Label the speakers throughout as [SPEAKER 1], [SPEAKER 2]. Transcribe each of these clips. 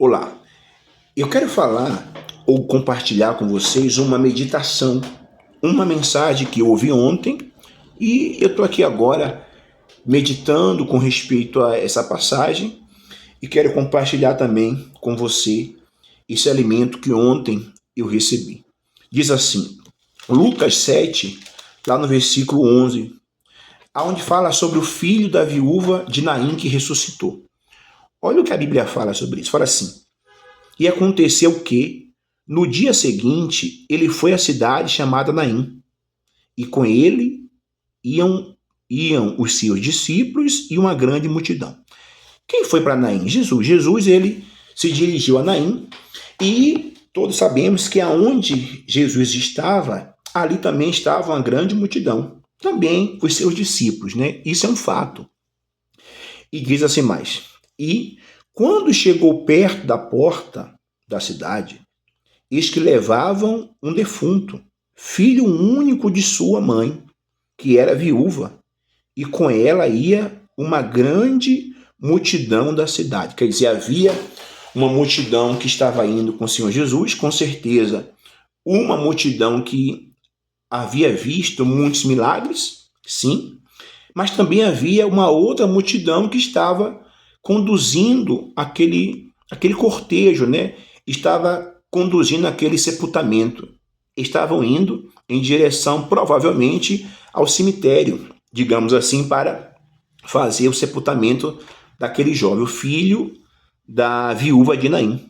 [SPEAKER 1] Olá, eu quero falar ou compartilhar com vocês uma meditação, uma mensagem que eu ouvi ontem e eu estou aqui agora meditando com respeito a essa passagem e quero compartilhar também com você esse alimento que ontem eu recebi. Diz assim, Lucas 7, lá no versículo 11, onde fala sobre o filho da viúva de Naim que ressuscitou. Olha o que a Bíblia fala sobre isso, fala assim: e aconteceu que, no dia seguinte, ele foi à cidade chamada Naim, e com ele iam os seus discípulos e uma grande multidão. Quem foi para Naim? Jesus. Jesus, ele se dirigiu a Naim, e todos sabemos que aonde Jesus estava, ali também estava uma grande multidão. Também os seus discípulos, né? Isso é um fato. E diz assim mais: e quando chegou perto da porta da cidade, eis que levavam um defunto, filho único de sua mãe, que era viúva, e com ela ia uma grande multidão da cidade. Quer dizer, havia uma multidão que estava indo com o Senhor Jesus, com certeza uma multidão que havia visto muitos milagres, sim, mas também havia uma outra multidão que estava conduzindo aquele cortejo, né? Estava conduzindo aquele sepultamento. Estavam indo em direção, provavelmente, ao cemitério, digamos assim, para fazer o sepultamento daquele jovem, o filho da viúva de Naim.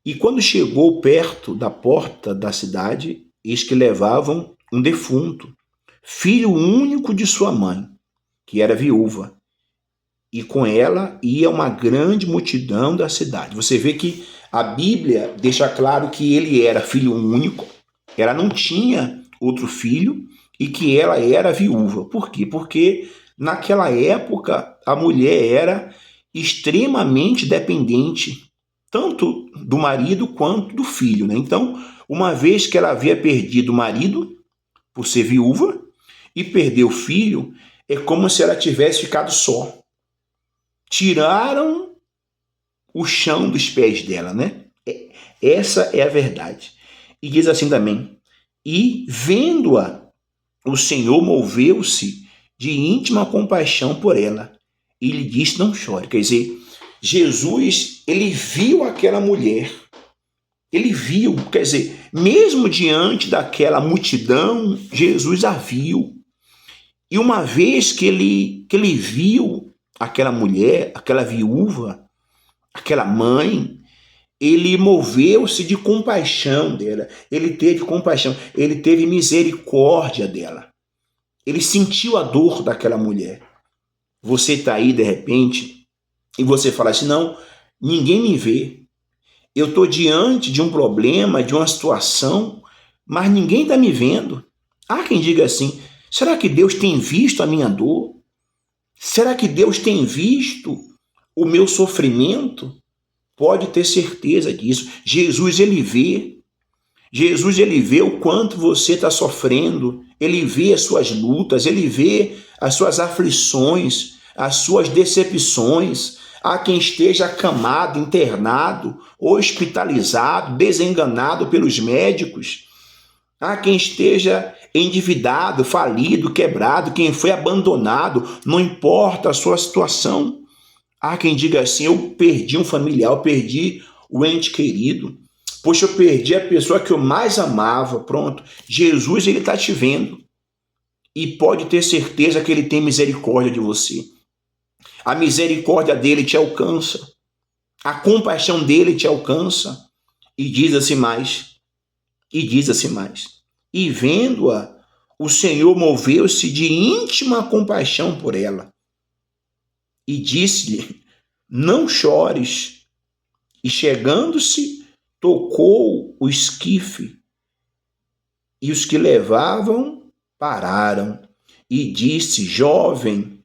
[SPEAKER 1] E quando chegou perto da porta da cidade, eis que levavam um defunto, filho único de sua mãe, que era viúva, e com ela ia uma grande multidão da cidade. Você vê que a Bíblia deixa claro que ele era filho único, ela não tinha outro filho e que ela era viúva. Por quê? Porque naquela época a mulher era extremamente dependente, tanto do marido quanto do filho, né? Então, uma vez que ela havia perdido o marido, por ser viúva, e perdeu o filho, é como se ela tivesse ficado só. Tiraram o chão dos pés dela, né? Essa é a verdade. E diz assim também: e vendo-a, o Senhor moveu-se de íntima compaixão por ela e lhe disse: não chore. Quer dizer, Jesus, ele viu aquela mulher, ele viu, quer dizer, mesmo diante daquela multidão, Jesus a viu. E uma vez que ele viu aquela mulher, aquela viúva, aquela mãe, ele moveu-se de compaixão dela, ele teve compaixão, ele teve misericórdia dela, ele sentiu a dor daquela mulher. Você está aí de repente e você fala assim: não, ninguém me vê, eu estou diante de um problema, de uma situação, mas ninguém está me vendo. Há quem diga assim: será que Deus tem visto a minha dor? Será que Deus tem visto o meu sofrimento? Pode ter certeza disso. Jesus, ele vê. Jesus, ele vê o quanto você está sofrendo. Ele vê as suas lutas, ele vê as suas aflições, as suas decepções. Há quem esteja acamado, internado, hospitalizado, desenganado pelos médicos. Há quem esteja endividado, falido, quebrado, quem foi abandonado, não importa a sua situação. Há quem diga assim: eu perdi um familiar, eu perdi o ente querido. Poxa, eu perdi a pessoa que eu mais amava. Pronto, Jesus, ele está te vendo. E pode ter certeza que ele tem misericórdia de você. A misericórdia dele te alcança. A compaixão dele te alcança. E diz assim mais. E vendo-a, o Senhor moveu-se de íntima compaixão por ela. E disse-lhe: não chores. E chegando-se, tocou o esquife, e os que levavam pararam. E disse: jovem,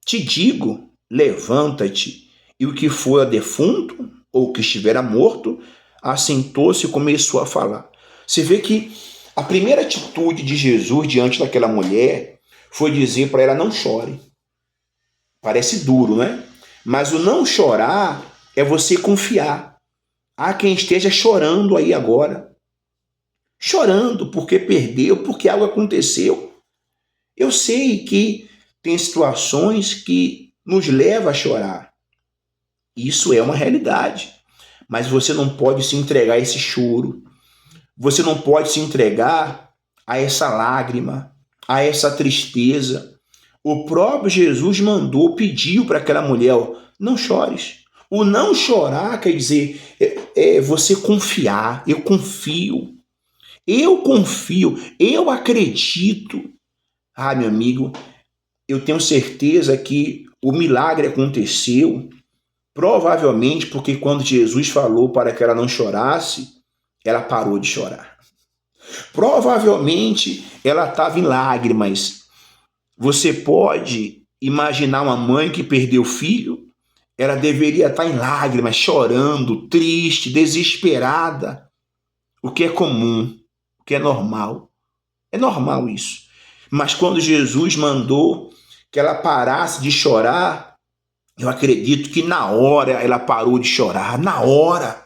[SPEAKER 1] te digo, levanta-te. E o que fora defunto, ou que estivera morto, assentou-se e começou a falar. Você vê que a primeira atitude de Jesus diante daquela mulher foi dizer para ela: não chore. Parece duro, né? Mas o não chorar É você confiar. Há quem esteja chorando aí agora. Chorando porque perdeu, porque algo aconteceu. Eu sei que tem situações que nos levam a chorar. Isso é uma realidade. Mas você não pode se entregar a esse choro. Você não pode se entregar a essa lágrima, a essa tristeza. O próprio Jesus mandou, pediu para aquela mulher, ó, não chores. O não chorar quer dizer você confiar. Eu confio, eu acredito. Ah, meu amigo, eu tenho certeza que o milagre aconteceu, provavelmente porque quando Jesus falou para que ela não chorasse, ela parou de chorar. Provavelmente ela estava em lágrimas. Você pode imaginar uma mãe que perdeu o filho? Ela deveria estar em lágrimas, chorando, triste, desesperada. O que é comum, o que é normal. É normal isso. Mas quando Jesus mandou que ela parasse de chorar, eu acredito que na hora ela parou de chorar. Na hora.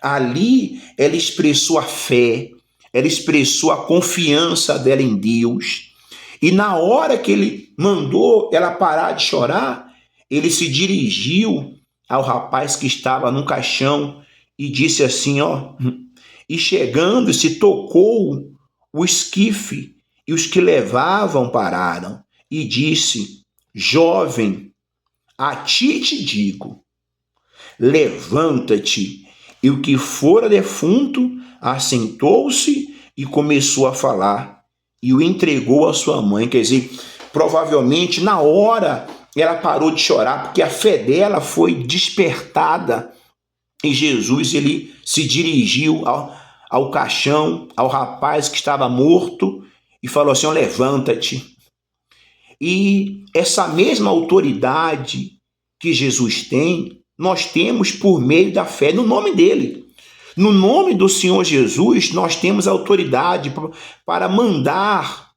[SPEAKER 1] Ali ela expressou a fé, ela expressou a confiança dela em Deus. E na hora que ele mandou ela parar de chorar, ele se dirigiu ao rapaz que estava no caixão e disse assim, ó, e chegando se tocou o esquife e os que levavam pararam e disse, jovem, a ti te digo, levanta-te. E o que fora defunto assentou-se e começou a falar e o entregou à sua mãe. Quer dizer, provavelmente na hora ela parou de chorar porque a fé dela foi despertada e Jesus ele se dirigiu ao caixão, ao rapaz que estava morto e falou assim, levanta-te. E essa mesma autoridade que Jesus tem, nós temos por meio da fé no nome dele. No nome do Senhor Jesus, nós temos autoridade para mandar,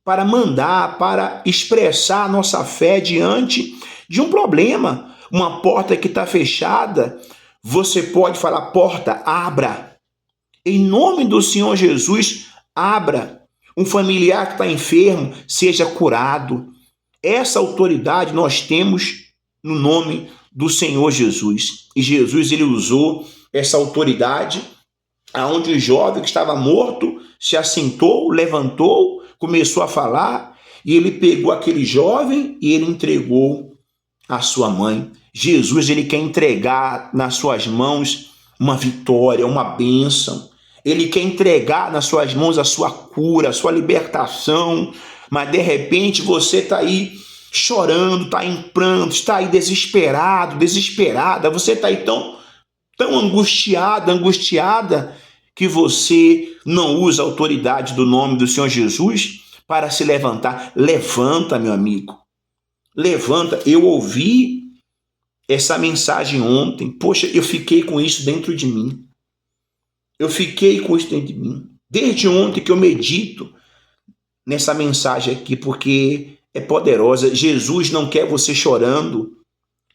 [SPEAKER 1] para expressar a nossa fé diante de um problema. Uma porta que está fechada, você pode falar, porta, abra. Em nome do Senhor Jesus, abra. Um familiar que está enfermo, seja curado. Essa autoridade nós temos no nome do Senhor Jesus. E Jesus ele usou essa autoridade aonde o jovem que estava morto se assentou, levantou, começou a falar e ele pegou aquele jovem e ele entregou à sua mãe. Jesus ele quer entregar nas suas mãos uma vitória, uma bênção. Ele quer entregar nas suas mãos a sua cura, a sua libertação. Mas de repente você está aí chorando, está em pranto, está aí desesperado, desesperada. Você está aí tão angustiado, angustiada, que você não usa a autoridade do nome do Senhor Jesus para se levantar. Levanta, meu amigo. Levanta. Eu ouvi essa mensagem ontem. Poxa, eu fiquei com isso dentro de mim. Eu fiquei com isso dentro de mim. Desde ontem que eu medito nessa mensagem aqui, porque é poderosa. Jesus não quer você chorando.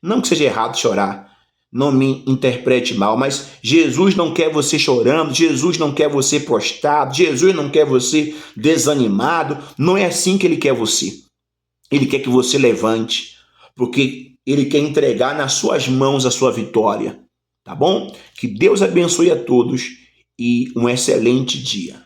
[SPEAKER 1] Não que seja errado chorar. Não me interprete mal, mas Jesus não quer você chorando, Jesus não quer você prostrado, Jesus não quer você desanimado. Não é assim que ele quer você. Ele quer que você levante, porque ele quer entregar nas suas mãos a sua vitória. Tá bom? Que Deus abençoe a todos e um excelente dia.